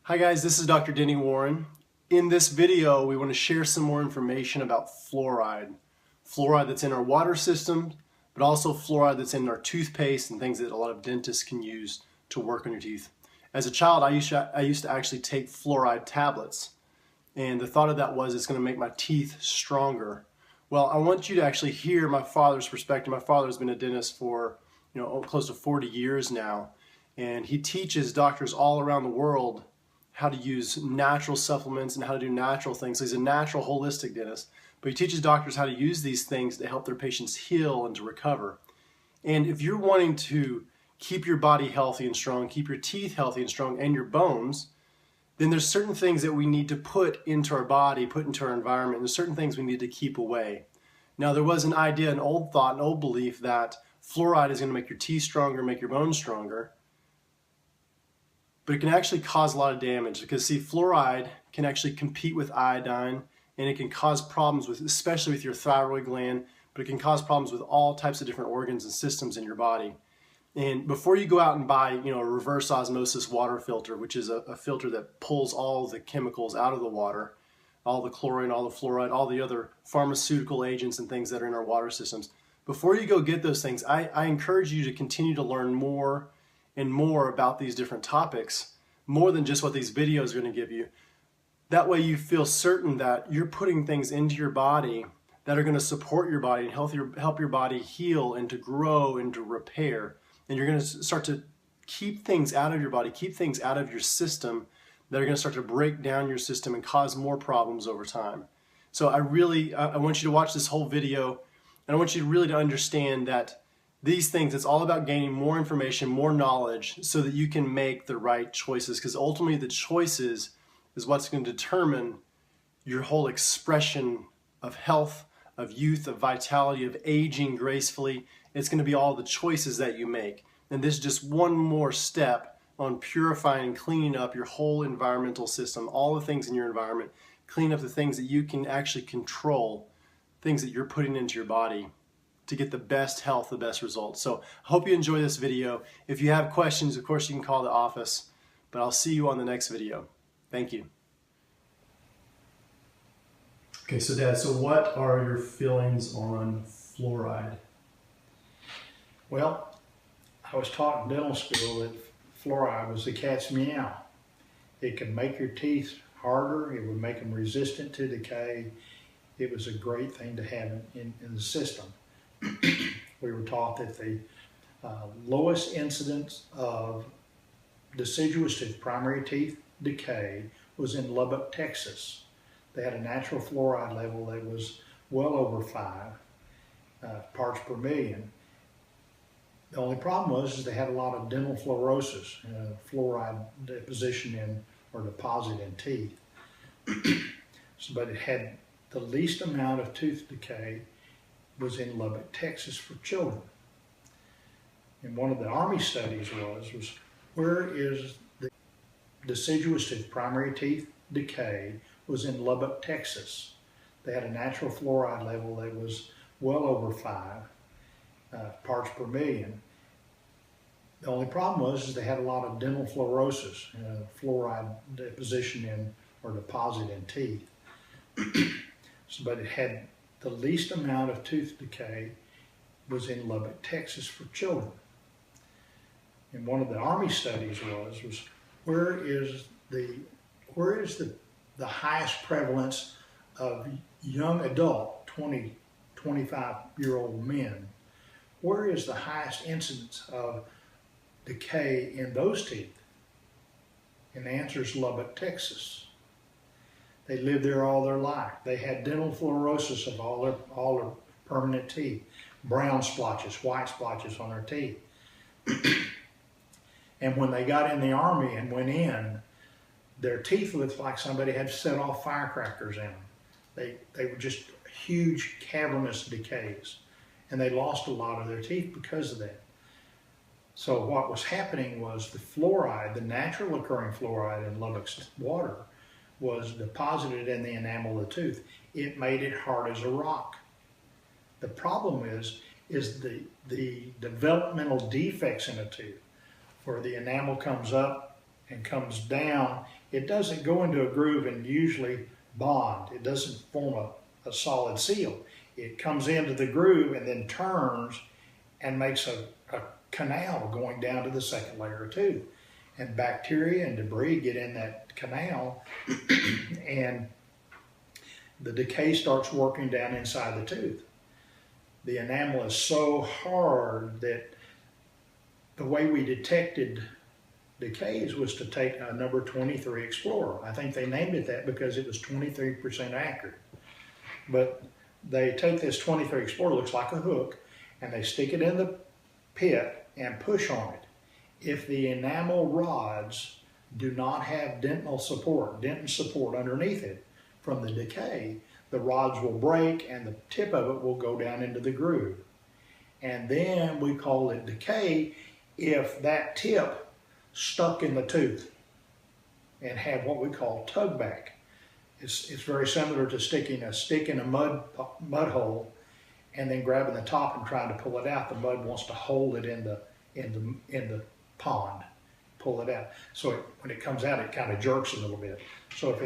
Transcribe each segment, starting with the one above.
Hi guys, this is Dr. Denny Warren. In this video, we want to share some more information about fluoride. Fluoride that's in our water system, but also fluoride that's in our toothpaste and things that a lot of dentists can use to work on your teeth. As a child, I used to actually take fluoride tablets, and the thought of that was it's going to make my teeth stronger. Well, I want you to actually hear my father's perspective. My father's been a dentist for close to 40 years now, and he teaches doctors all around the world how to use natural supplements and how to do natural things. So he's a natural holistic dentist, but he teaches doctors how to use these things to help their patients heal and to recover. And if you're wanting to keep your body healthy and strong, keep your teeth healthy and strong, and your bones, then there's certain things that we need to put into our body, put into our environment. There's certain things we need to keep away. Now, there was an idea, an old thought, an old belief that fluoride is going to make your teeth stronger, make your bones stronger. But it can actually cause a lot of damage because, see, fluoride can actually compete with iodine, and it can cause problems with, especially with your thyroid gland, but it can cause problems with all types of different organs and systems in your body. And before you go out and buy, a reverse osmosis water filter, which is a filter that pulls all the chemicals out of the water, all the chlorine, all the fluoride, all the other pharmaceutical agents and things that are in our water systems, before you go get those things, I encourage you to continue to learn more and more about these different topics, more than just what these videos are going to give you. That way you feel certain that you're putting things into your body that are going to support your body and help your body heal and to grow and to repair. And you're going to start to keep things out of your body, keep things out of your system that are going to start to break down your system and cause more problems over time. So I want you to watch this whole video, and I want you really to understand that these things, it's all about gaining more information, more knowledge, so that you can make the right choices. Because ultimately the choices is what's going to determine your whole expression of health, of youth, of vitality, of aging gracefully. It's going to be all the choices that you make. And this is just one more step on purifying and cleaning up your whole environmental system, all the things in your environment, clean up the things that you can actually control, things that you're putting into your body, to get the best health, the best results. So I hope you enjoy this video. If you have questions, of course, you can call the office, but I'll see you on the next video. Thank you. Okay, so Dad, so what are your feelings on fluoride? Well, I was taught in dental school that fluoride was the cat's meow. It could make your teeth harder, it would make them resistant to decay. It was a great thing to have in the system. We were taught that the lowest incidence of deciduous tooth, primary teeth decay, was in Lubbock, Texas. They had a natural fluoride level that was well over 5 parts per million. The only problem was they had a lot of dental fluorosis, fluoride deposition in or deposit in teeth. But it had the least amount of tooth decay was in Lubbock, Texas for children. And one of the Army studies was where is the deciduous tooth, primary teeth decay, was in Lubbock, Texas. They had a natural fluoride level that was well over 5 parts per million. The only problem was they had a lot of dental fluorosis, fluoride deposition in or deposit in teeth. But it had the least amount of tooth decay was in Lubbock, Texas for children. And one of the Army studies was where is the highest prevalence of young adult, 20, 25-year-old men? Where is the highest incidence of decay in those teeth? And the answer is Lubbock, Texas. They lived there all their life. They had dental fluorosis of all their permanent teeth, brown splotches, white splotches on their teeth. And when they got in the Army and went in, their teeth looked like somebody had set off firecrackers in them. They were just huge cavernous decays, and they lost a lot of their teeth because of that. So what was happening was the fluoride, the natural occurring fluoride in Lubbock's water, was deposited in the enamel of the tooth. It made it hard as a rock. The problem is the developmental defects in a tooth, where the enamel comes up and comes down it doesn't go into a groove and usually bond. It doesn't form a solid seal. It comes into the groove and then turns and makes a canal going down to the second layer of tooth. And bacteria and debris get in that canal and the decay starts working down inside the tooth. The enamel is so hard that the way we detected decays was to take a number 23 Explorer. I think they named it that because it was 23% accurate. But they take this 23 Explorer, looks like a hook, and they stick it in the pit and push on it. If the enamel rods do not have dentin support underneath it from the decay, the rods will break and the tip of it will go down into the groove. And then we call it decay if that tip stuck in the tooth and had what we call tug back. It's very similar to sticking a stick in a mud hole and then grabbing the top and trying to pull it out. The mud wants to hold it in the pond, pull it out. So when it comes out, it kind of jerks a little bit. So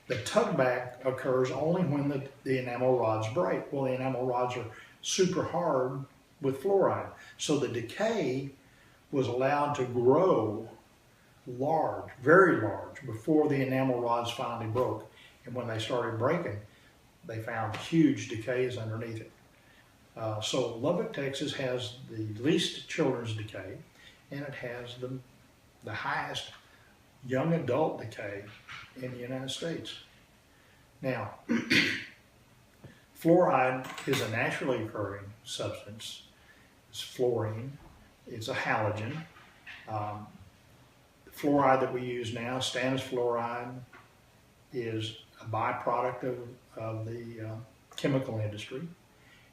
the tug back occurs only when the enamel rods break. Well, the enamel rods are super hard with fluoride. So the decay was allowed to grow large, very large, before the enamel rods finally broke. And when they started breaking, they found huge decays underneath it. So Lubbock, Texas has the least children's decay, and it has the highest young adult decay in the United States. Now, fluoride is a naturally occurring substance. It's fluorine. It's a halogen. The fluoride that we use now, stannous fluoride, is a byproduct of the chemical industry.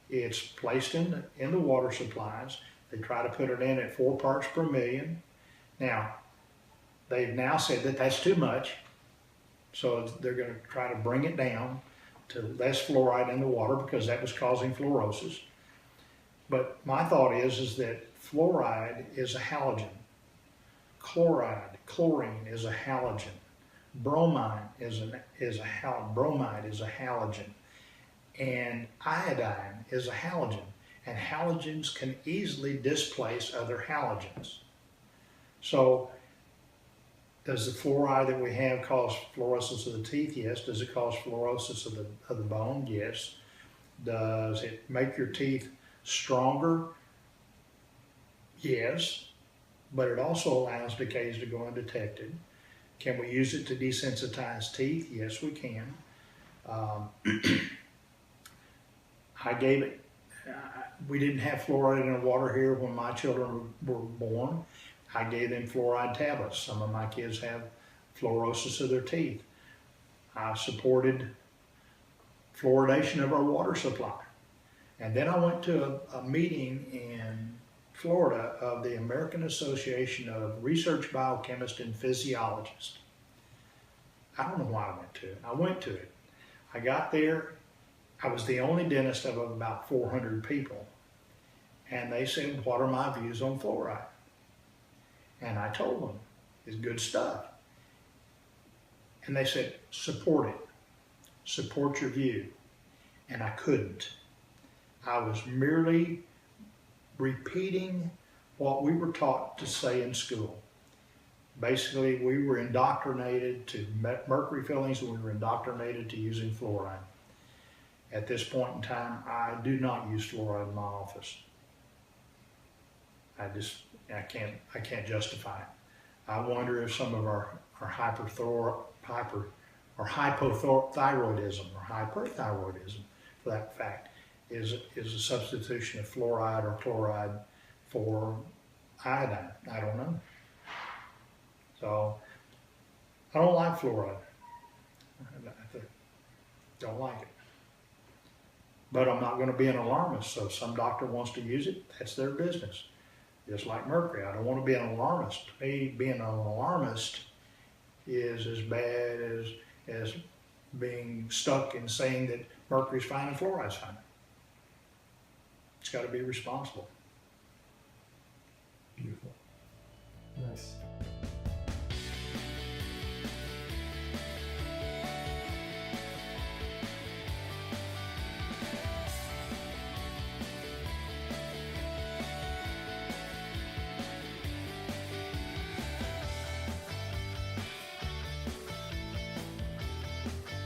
It's placed in the water supplies. They try to put it in at 4 parts per million. Now, they've now said that that's too much, so they're going to try to bring it down to less fluoride in the water because that was causing fluorosis. But my thought is that fluoride is a halogen. Chlorine is a halogen. Bromide is a halogen. And iodine is a halogen. And halogens can easily displace other halogens. So, does the fluoride that we have cause fluorosis of the teeth? Yes. Does it cause fluorosis of the bone? Yes. Does it make your teeth stronger? Yes. But it also allows decays to go undetected. Can we use it to desensitize teeth? Yes, we can. I gave it, we didn't have fluoride in the water here when my children were born. I gave them fluoride tablets. Some of my kids have fluorosis of their teeth. I supported fluoridation of our water supply. And then I went to a meeting in Florida of the American Association of Research Biochemists and Physiologists. I don't know why I went to it. I went to it. I got there. I was the only dentist of about 400 people. And they said, what are my views on fluoride? And I told them, it's good stuff. And they said, support it. Support your view. And I couldn't. I was merely repeating what we were taught to say in school. Basically, we were indoctrinated to mercury fillings and we were indoctrinated to using fluoride. At this point in time, I do not use fluoride in my office. I can't justify it. I wonder if some of our hypothyroidism or hyperthyroidism, for that fact, is a substitution of fluoride or chloride for iodine. I don't know. So, I don't like fluoride. I don't like it. But I'm not going to be an alarmist, so if some doctor wants to use it, that's their business. Just like mercury. I don't want to be an alarmist. To me, being an alarmist is as bad as being stuck in saying that mercury's fine and fluoride's fine. It's got to be responsible. Beautiful. Nice.